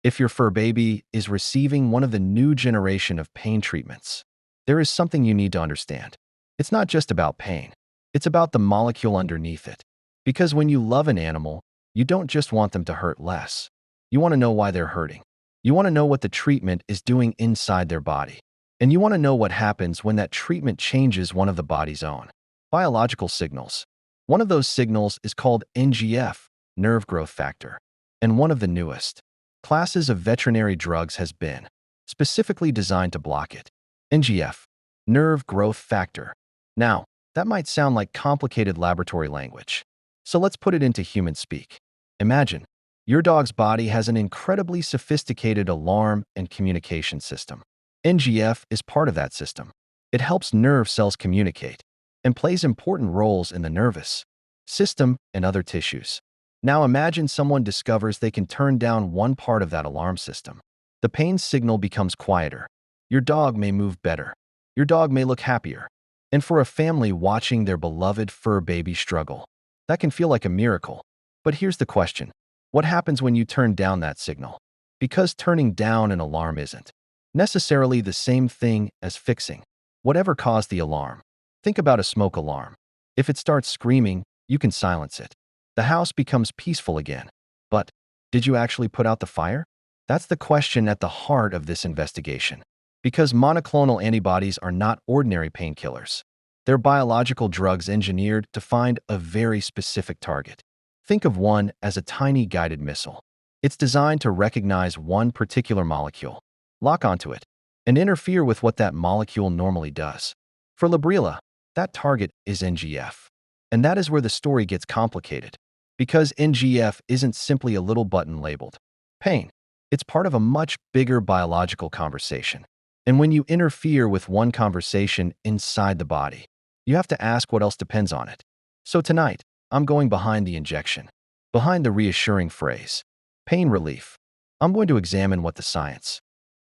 If your fur baby is receiving one of the new generation of pain treatments, there is something you need to understand. It's not just about pain. It's about the molecule underneath it. Because when you love an animal, you don't just want them to hurt less. You want to know why they're hurting. You want to know what the treatment is doing inside their body. And you want to know what happens when that treatment changes one of the body's own biological signals. One of those signals is called NGF, nerve growth factor. And one of the newest classes of veterinary drugs has been specifically designed to block it. NGF, nerve growth factor. Now, that might sound like complicated laboratory language. So let's put it into human speak. Imagine, your dog's body has an incredibly sophisticated alarm and communication system. NGF is part of that system. It helps nerve cells communicate and plays important roles in the nervous system and other tissues. Now imagine someone discovers they can turn down one part of that alarm system. The pain signal becomes quieter. Your dog may move better. Your dog may look happier. And for a family watching their beloved fur baby struggle, that can feel like a miracle. But here's the question. What happens when you turn down that signal? Because turning down an alarm isn't necessarily the same thing as fixing whatever caused the alarm. Think about a smoke alarm. If it starts screaming, you can silence it. The house becomes peaceful again. But did you actually put out the fire? That's the question at the heart of this investigation. Because monoclonal antibodies are not ordinary painkillers. They're biological drugs engineered to find a very specific target. Think of one as a tiny guided missile. It's designed to recognize one particular molecule, lock onto it, and interfere with what that molecule normally does. For Librela, that target is NGF. And that is where the story gets complicated. Because NGF isn't simply a little button labeled pain. It's part of a much bigger biological conversation. And when you interfere with one conversation inside the body, you have to ask what else depends on it. So tonight, I'm going behind the injection, behind the reassuring phrase, pain relief. I'm going to examine what the science,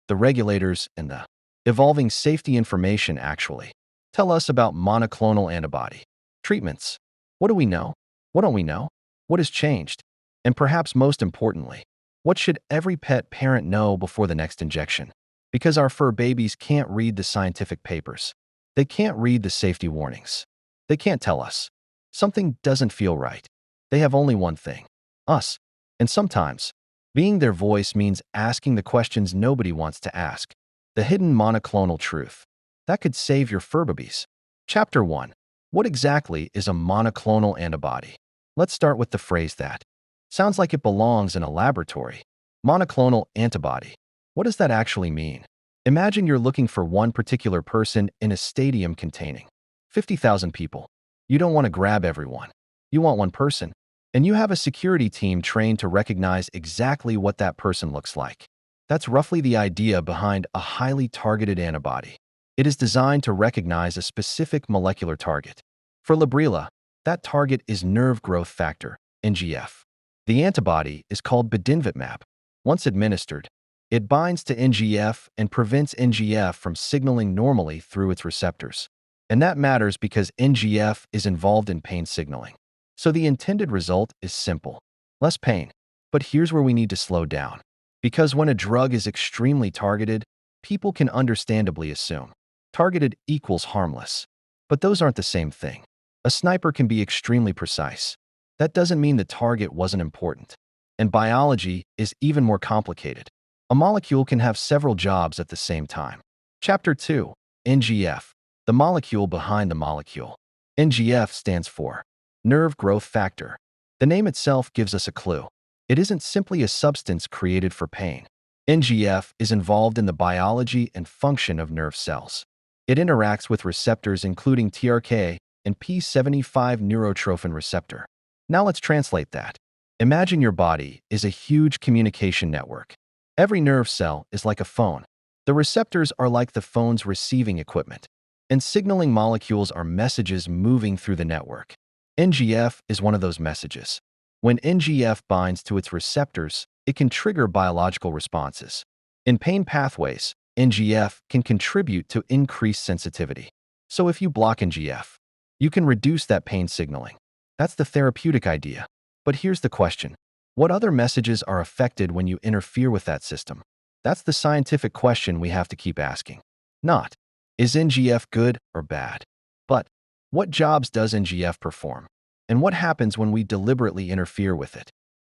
the regulators, and the evolving safety information actually tell us about monoclonal antibody treatments. What do we know? What don't we know? What has changed? And perhaps most importantly, what should every pet parent know before the next injection? Because our fur babies can't read the scientific papers. They can't read the safety warnings. They can't tell us something doesn't feel right. They have only one thing, us. And sometimes, being their voice means asking the questions nobody wants to ask. The hidden monoclonal truth that could save your Furbabies. Chapter 1. What exactly is a monoclonal antibody? Let's start with the phrase that sounds like it belongs in a laboratory. Monoclonal antibody. What does that actually mean? Imagine you're looking for one particular person in a stadium containing 50,000 people. You don't want to grab everyone. You want one person. And you have a security team trained to recognize exactly what that person looks like. That's roughly the idea behind a highly targeted antibody. It is designed to recognize a specific molecular target. For Librela, that target is nerve growth factor, NGF. The antibody is called Bedinvitmab. Once administered, it binds to NGF and prevents NGF from signaling normally through its receptors. And that matters because NGF is involved in pain signaling. So the intended result is simple, less pain. But here's where we need to slow down. Because when a drug is extremely targeted, people can understandably assume targeted equals harmless. But those aren't the same thing. A sniper can be extremely precise. That doesn't mean the target wasn't important. And biology is even more complicated. A molecule can have several jobs at the same time. Chapter 2. NGF, the molecule behind the molecule. NGF stands for nerve growth factor. The name itself gives us a clue. It isn't simply a substance created for pain. NGF is involved in the biology and function of nerve cells. It interacts with receptors including TRK and P75 neurotrophin receptor. Now let's translate that. Imagine your body is a huge communication network. Every nerve cell is like a phone. The receptors are like the phone's receiving equipment. And signaling molecules are messages moving through the network. NGF is one of those messages. When NGF binds to its receptors, it can trigger biological responses. In pain pathways, NGF can contribute to increased sensitivity. So if you block NGF, you can reduce that pain signaling. That's the therapeutic idea. But here's the question. What other messages are affected when you interfere with that system? That's the scientific question we have to keep asking. Not, is NGF good or bad? But, what jobs does NGF perform? And what happens when we deliberately interfere with it?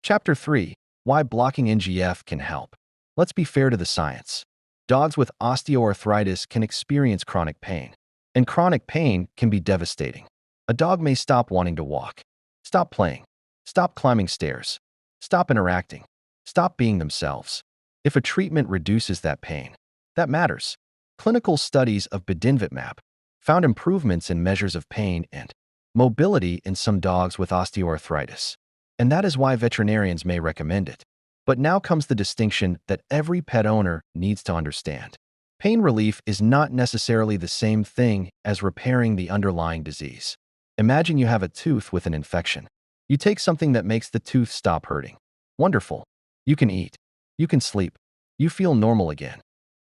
Chapter 3. Why blocking NGF can help. Let's be fair to the science. Dogs with osteoarthritis can experience chronic pain. And chronic pain can be devastating. A dog may stop wanting to walk, stop playing, stop climbing stairs, stop interacting, stop being themselves. If a treatment reduces that pain, that matters. Clinical studies of bidinvimab found improvements in measures of pain and mobility in some dogs with osteoarthritis. And that is why veterinarians may recommend it. But now comes the distinction that every pet owner needs to understand. Pain relief is not necessarily the same thing as repairing the underlying disease. Imagine you have a tooth with an infection. You take something that makes the tooth stop hurting. Wonderful. You can eat. You can sleep. You feel normal again.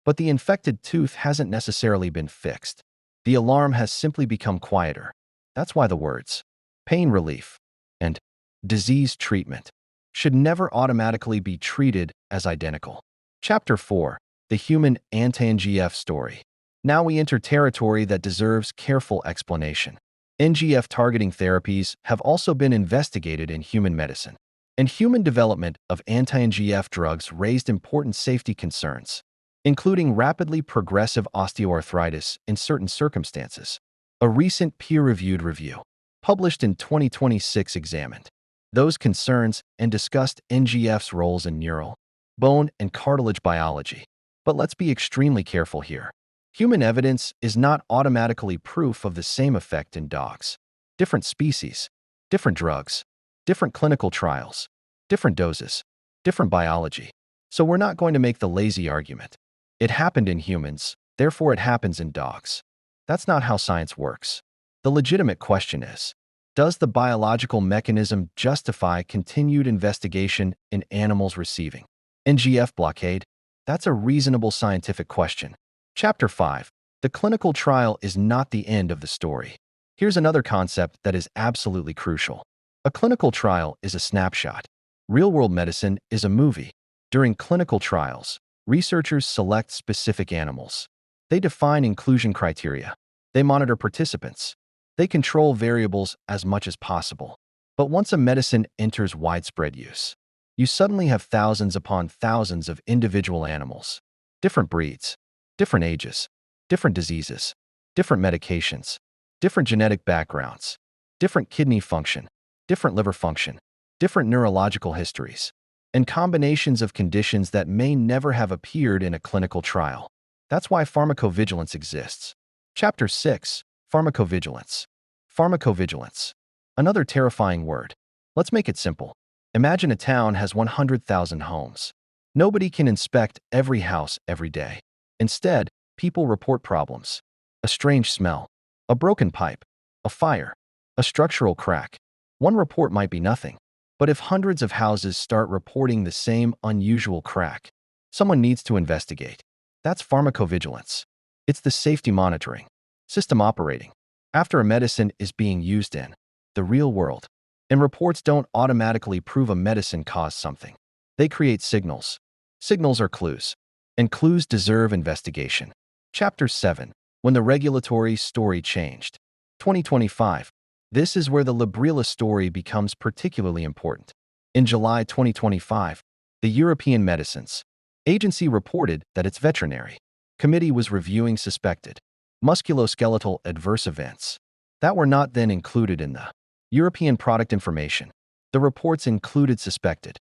But the infected tooth hasn't necessarily been fixed. The alarm has simply become quieter. That's why the words pain relief and disease treatment should never automatically be treated as identical. Chapter 4. The human anti-NGF story. Now we enter territory that deserves careful explanation. NGF targeting therapies have also been investigated in human medicine, and human development of anti-NGF drugs raised important safety concerns, including rapidly progressive osteoarthritis in certain circumstances. A recent peer-reviewed review, published in 2026, examined those concerns and discussed NGF's roles in neural, bone, and cartilage biology. But let's be extremely careful here. Human evidence is not automatically proof of the same effect in dogs. Different species, different drugs, different clinical trials, different doses, different biology. So we're not going to make the lazy argument. It happened in humans, therefore it happens in dogs. That's not how science works. The legitimate question is, does the biological mechanism justify continued investigation in animals receiving NGF blockade? That's a reasonable scientific question. Chapter 5. The clinical trial is not the end of the story. Here's another concept that is absolutely crucial. A clinical trial is a snapshot. Real-world medicine is a movie. During clinical trials, researchers select specific animals. They define inclusion criteria. They monitor participants. They control variables as much as possible. But once a medicine enters widespread use, you suddenly have thousands upon thousands of individual animals, different breeds, different ages, different diseases, different medications, different genetic backgrounds, different kidney function, different liver function, different neurological histories, and combinations of conditions that may never have appeared in a clinical trial. That's why pharmacovigilance exists. Chapter 6. Pharmacovigilance. Pharmacovigilance. Another terrifying word. Let's make it simple. Imagine a town has 100,000 homes. Nobody can inspect every house every day. Instead, people report problems. A strange smell, a broken pipe, a fire, a structural crack. One report might be nothing. But if hundreds of houses start reporting the same unusual crack, someone needs to investigate. That's pharmacovigilance. It's the safety monitoring, system operating, after a medicine is being used in the real world. And reports don't automatically prove a medicine caused something. They create signals. Signals are clues. And clues deserve investigation. Chapter 7. When the regulatory story changed. 2025. This is where the Librela story becomes particularly important. In July 2025, the European Medicines Agency reported that its veterinary committee was reviewing suspected musculoskeletal adverse events that were not then included in the European product information. The reports included suspected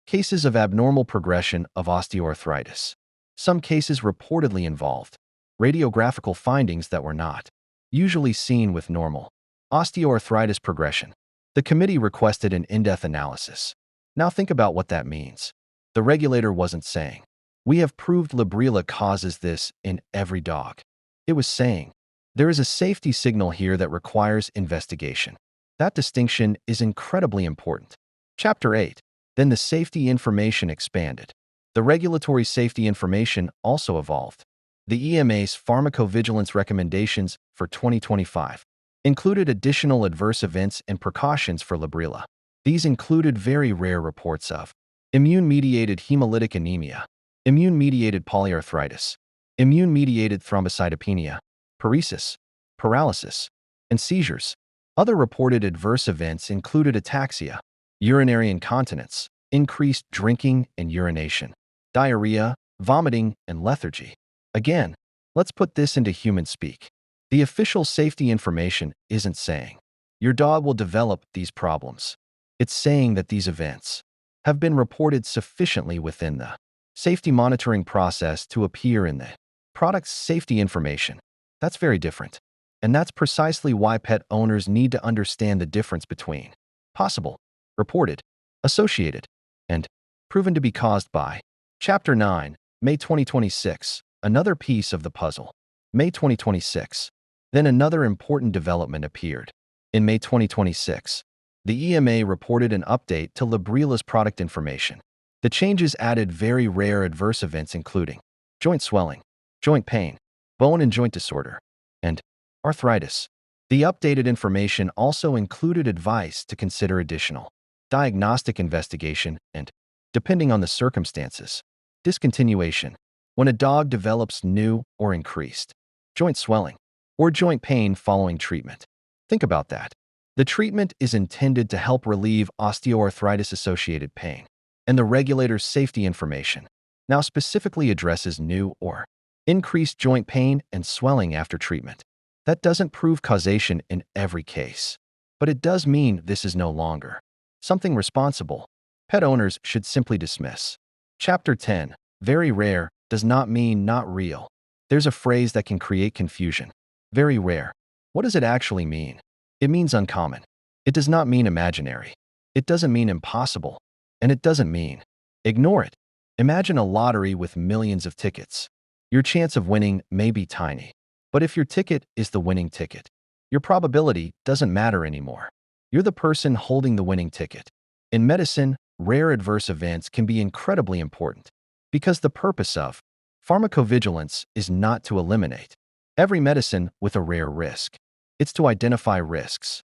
cases of abnormal progression of osteoarthritis. Some cases reportedly involved radiographical findings that were not usually seen with normal osteoarthritis progression. The committee requested an in-depth analysis. Now think about what that means. The regulator wasn't saying, "We have proved Librela causes this in every dog." It was saying, "There is a safety signal here that requires investigation." That distinction is incredibly important. Chapter 8. Then the safety information expanded. The regulatory safety information also evolved. The EMA's pharmacovigilance recommendations for 2025 included additional adverse events and precautions for Librela. These included very rare reports of immune-mediated hemolytic anemia, immune-mediated polyarthritis, immune-mediated thrombocytopenia, paresis, paralysis, and seizures. Other reported adverse events included ataxia, urinary incontinence, increased drinking and urination, diarrhea, vomiting, and lethargy. Again, let's put this into human speak. The official safety information isn't saying your dog will develop these problems. It's saying that these events have been reported sufficiently within the safety monitoring process to appear in the product's safety information. That's very different. And that's precisely why pet owners need to understand the difference between possible, reported, associated, and proven to be caused by. Chapter 9, May 2026, another piece of the puzzle. May 2026. Then another important development appeared. In May 2026, the EMA reported an update to Librela's product information. The changes added very rare adverse events including joint swelling, joint pain, bone and joint disorder, and arthritis. The updated information also included advice to consider additional diagnostic investigation and, depending on the circumstances, discontinuation when a dog develops new or increased joint swelling or joint pain following treatment. Think about that. The treatment is intended to help relieve osteoarthritis-associated pain, and the regulator's safety information now specifically addresses new or increased joint pain and swelling after treatment. That doesn't prove causation in every case, but it does mean this is no longer something responsible pet owners should simply dismiss. Chapter 10. Very rare does not mean not real. There's a phrase that can create confusion. Very rare. What does it actually mean? It means uncommon. It does not mean imaginary. It doesn't mean impossible. And it doesn't mean ignore it. Imagine a lottery with millions of tickets. Your chance of winning may be tiny. But if your ticket is the winning ticket, your probability doesn't matter anymore. You're the person holding the winning ticket. In medicine, rare adverse events can be incredibly important because the purpose of pharmacovigilance is not to eliminate every medicine with a rare risk. It's to identify risks,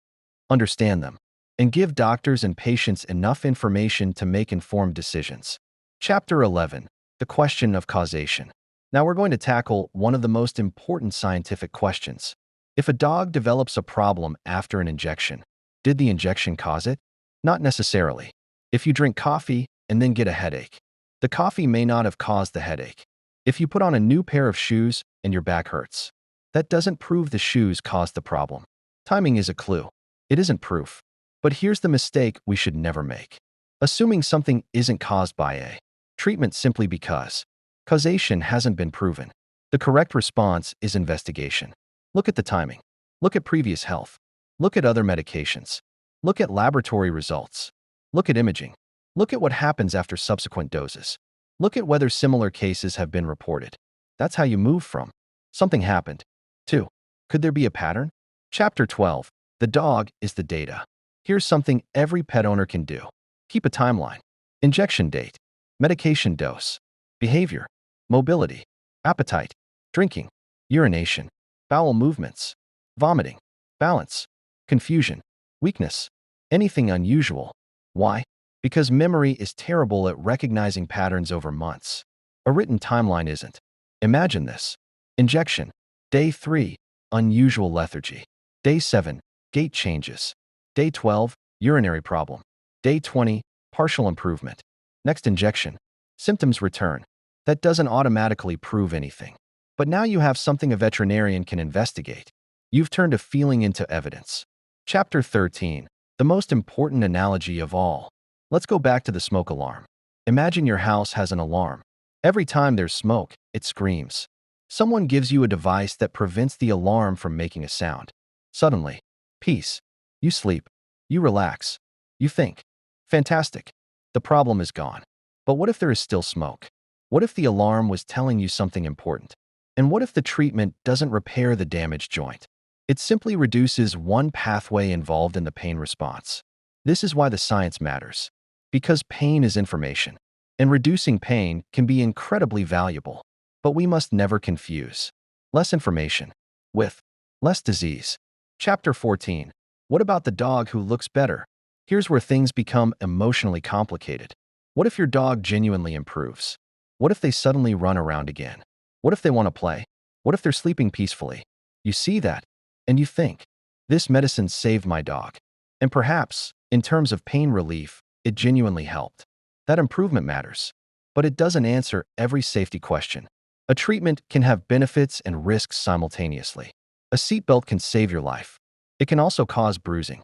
understand them, and give doctors and patients enough information to make informed decisions. Chapter 11. The question of causation. Now we're going to tackle one of the most important scientific questions. If a dog develops a problem after an injection, did the injection cause it? Not necessarily. If you drink coffee and then get a headache, the coffee may not have caused the headache. If you put on a new pair of shoes and your back hurts, that doesn't prove the shoes caused the problem. Timing is a clue. It isn't proof. But here's the mistake we should never make. Assuming something isn't caused by a treatment simply because causation hasn't been proven. The correct response is investigation. Look at the timing. Look at previous health. Look at other medications. Look at laboratory results. Look at imaging. Look at what happens after subsequent doses. Look at whether similar cases have been reported. That's how you move from something happened to could there be a pattern? Chapter 12. The dog is the data. Here's something every pet owner can do. Keep a timeline. Injection date, medication dose, behavior, mobility, appetite, drinking, urination, bowel movements, vomiting, balance, confusion, weakness, anything unusual. Why? Because memory is terrible at recognizing patterns over months. A written timeline isn't. Imagine this. Injection. Day 3, unusual lethargy. Day 7, gait changes. Day 12, urinary problem. Day 20, partial improvement. Next injection. Symptoms return. That doesn't automatically prove anything. But now you have something a veterinarian can investigate. You've turned a feeling into evidence. Chapter 13. The most important analogy of all. Let's go back to the smoke alarm. Imagine your house has an alarm. Every time there's smoke, it screams. Someone gives you a device that prevents the alarm from making a sound. Suddenly, peace. You sleep. You relax. You think. Fantastic. The problem is gone. But what if there is still smoke? What if the alarm was telling you something important? And what if the treatment doesn't repair the damaged joint? It simply reduces one pathway involved in the pain response. This is why the science matters. Because pain is information, and reducing pain can be incredibly valuable. But we must never confuse less information with less disease. Chapter 14. What about the dog who looks better? Here's where things become emotionally complicated. What if your dog genuinely improves? What if they suddenly run around again? What if they want to play? What if they're sleeping peacefully? You see that, and you think, this medicine saved my dog. And perhaps, in terms of pain relief, it genuinely helped. That improvement matters. But it doesn't answer every safety question. A treatment can have benefits and risks simultaneously. A seatbelt can save your life. It can also cause bruising.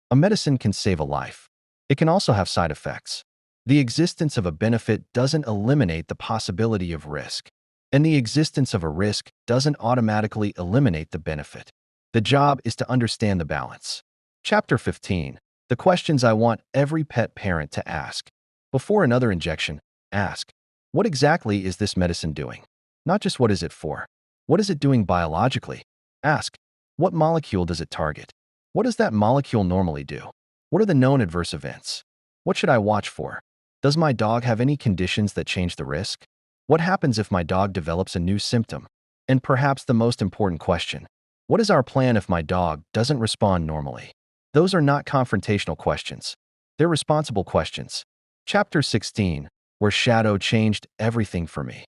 A medicine can save a life. It can also have side effects. The existence of a benefit doesn't eliminate the possibility of risk. And the existence of a risk doesn't automatically eliminate the benefit. The job is to understand the balance. Chapter 15. The questions I want every pet parent to ask. Before another injection, ask, what exactly is this medicine doing? Not just what is it for. What is it doing biologically? Ask, what molecule does it target? What does that molecule normally do? What are the known adverse events? What should I watch for? Does my dog have any conditions that change the risk? What happens if my dog develops a new symptom? And perhaps the most important question, what is our plan if my dog doesn't respond normally? Those are not confrontational questions. They're responsible questions. Chapter 16, where Shadow changed everything for me.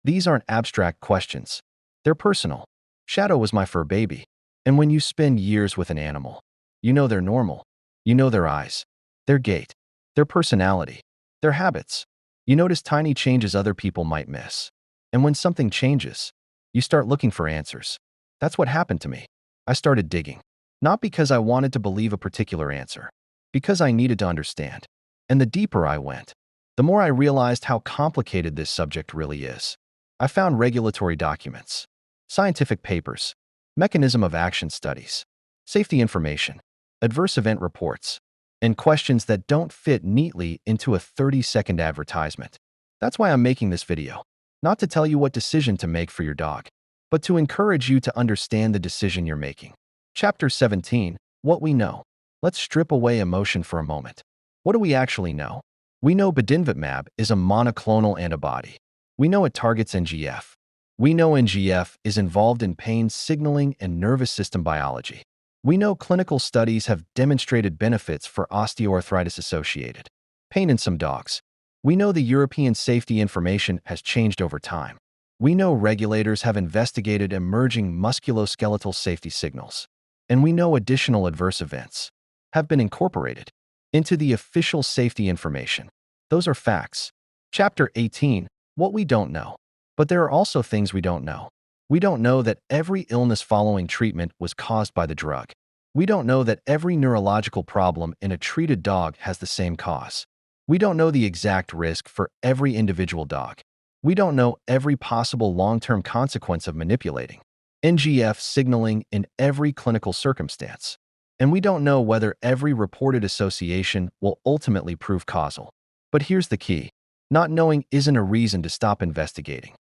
These aren't abstract questions. They're personal. Shadow was my fur baby. And when you spend years with an animal, you know their normal. You know their eyes, their gait, their personality, their habits. You notice tiny changes other people might miss. And when something changes, you start looking for answers. That's what happened to me. I started digging. Not because I wanted to believe a particular answer, because I needed to understand. And the deeper I went, the more I realized how complicated this subject really is. I found regulatory documents, scientific papers, mechanism of action studies, safety information, adverse event reports, and questions that don't fit neatly into a 30-second advertisement. That's why I'm making this video. Not to tell you what decision to make for your dog, but to encourage you to understand the decision you're making. Chapter 17, What We Know. Let's strip away emotion for a moment. What do we actually know? We know Bidinvimab is a monoclonal antibody. We know it targets NGF. We know NGF is involved in pain signaling and nervous system biology. We know clinical studies have demonstrated benefits for osteoarthritis-associated pain in some dogs. We know the European safety information has changed over time. We know regulators have investigated emerging musculoskeletal safety signals. And we know additional adverse events have been incorporated into the official safety information. Those are facts. Chapter 18, What We Don't Know. But there are also things we don't know. We don't know that every illness following treatment was caused by the drug. We don't know that every neurological problem in a treated dog has the same cause. We don't know the exact risk for every individual dog. We don't know every possible long-term consequence of manipulating NGF signaling in every clinical circumstance. And we don't know whether every reported association will ultimately prove causal. But here's the key. Not knowing isn't a reason to stop investigating.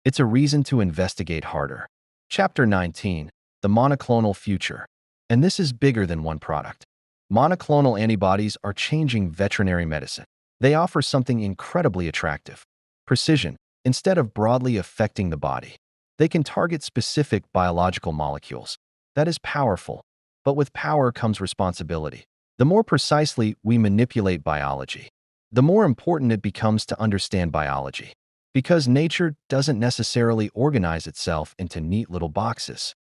It's a reason to investigate harder. Chapter 19, The Monoclonal Future. And this is bigger than one product. Monoclonal antibodies are changing veterinary medicine. They offer something incredibly attractive. Precision, instead of broadly affecting the body. They can target specific biological molecules. That is powerful. But with power comes responsibility. The more precisely we manipulate biology, the more important it becomes to understand biology. Because nature doesn't necessarily organize itself into neat little boxes.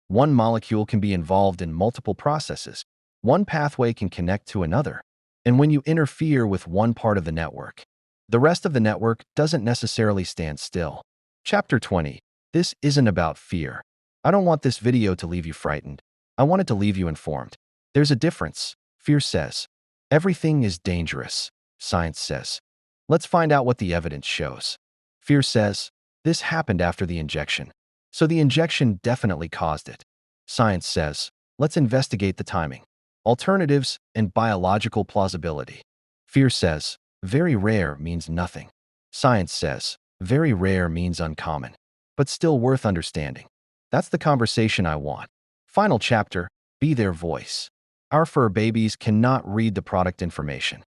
One molecule can be involved in multiple processes. One pathway can connect to another. And when you interfere with one part of the network, the rest of the network doesn't necessarily stand still. Chapter 20. This isn't about fear. I don't want this video to leave you frightened. I want it to leave you informed. There's a difference. Fear says, everything is dangerous. Science says, let's find out what the evidence shows. Fear says, this happened after the injection. So the injection definitely caused it. Science says, let's investigate the timing, alternatives, and biological plausibility. Fear says, very rare means nothing. Science says, very rare means uncommon, but still worth understanding. That's the conversation I want. Final chapter, Be Their Voice. Our fur babies cannot read the product information.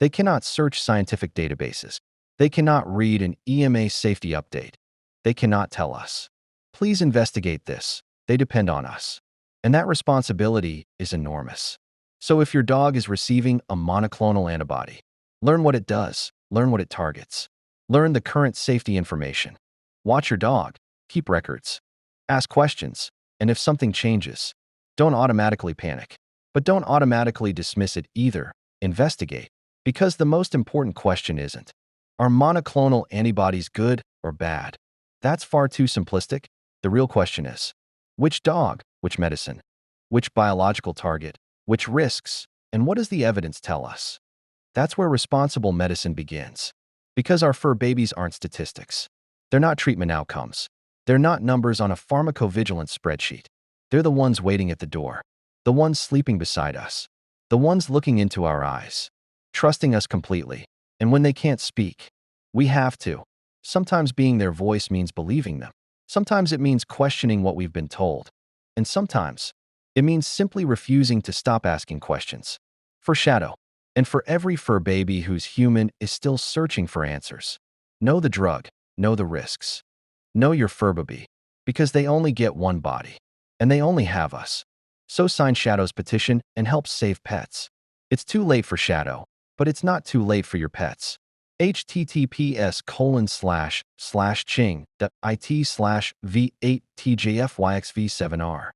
They cannot search scientific databases. They cannot read an EMA safety update. They cannot tell us, please investigate this. They depend on us. And that responsibility is enormous. So if your dog is receiving a monoclonal antibody, learn what it does, learn what it targets, learn the current safety information. Watch your dog, keep records, ask questions, and if something changes, don't automatically panic. But don't automatically dismiss it either. Investigate. Because the most important question isn't, are monoclonal antibodies good or bad? That's far too simplistic. The real question is, which dog, which medicine, which biological target, which risks, and what does the evidence tell us? That's where responsible medicine begins. Because our fur babies aren't statistics. They're not treatment outcomes. They're not numbers on a pharmacovigilance spreadsheet. They're the ones waiting at the door, the ones sleeping beside us, the ones looking into our eyes, trusting us completely. And when they can't speak, we have to. Sometimes being their voice means believing them. Sometimes it means questioning what we've been told. And sometimes it means simply refusing to stop asking questions. For Shadow, and for every fur baby whose human is still searching for answers, know the drug, know the risks. Know your Furbaby, because they only get one body, and they only have us. So sign Shadow's petition and help save pets. It's too late for Shadow, but it's not too late for your pets. https://ching.it/v8tjfyxv7r